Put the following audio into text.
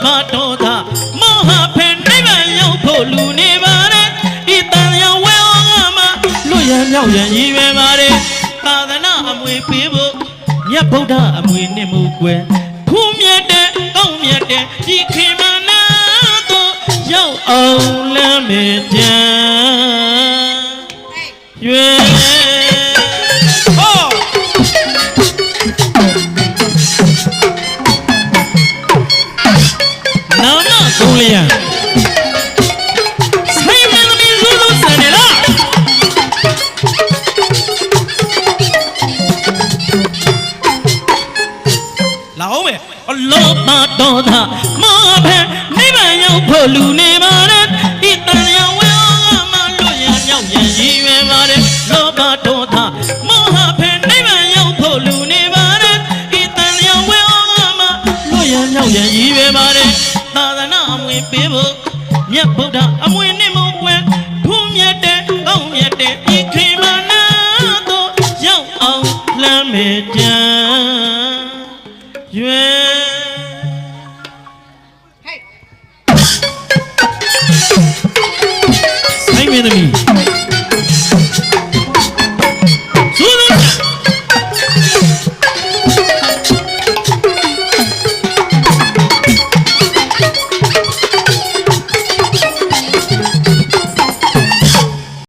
ဘဒေါသမောဟဖန်နိဗ္ဗာန်ရောက်ဖို့လူနေပါတယ်ဤတန်ရောင်ဝဲအောင်မှာလွတ်ရမြောက်ရန်ရည်ရွယ်ပါတယ်သာသနာအမွေပေးဖို့မြတ်ဗုဒ္ဓအမွေနှင့်မူကွယ်ဖူးမြတ်တဲ့ကောင်းမြတ်တဲ့ဒီခေမနာတို့ရောက်အောင်လမ်းမေကြံရွယ်ဟောနာမကုန်းလျံဆိုင်မင်းမင်းလူလူစံနေလားလာအောင်မယ်လောဘဒေါသမောဟနိဗ္ဗာန်ရောက်ဖို့လူနေပါတယ်ဤတန်ရောင်ဝဲအောင်မှာလွတ်ရမြောက်ရန်ရည်ရွယ်ပါတယ်လောဘဒေါသမောဟနိဗ္ဗာန်ရောက်ဖို့လူနေပါတယ်ဤတန်ရောင်ဝဲအောင်မှာလွတ်ရမြောက်ရန်ရည်ရွယ်ပါတယ်သာသနာအမွေပေးဖို့မြတ်ဗုဒ္ဓအမွေနှင့်မွယ်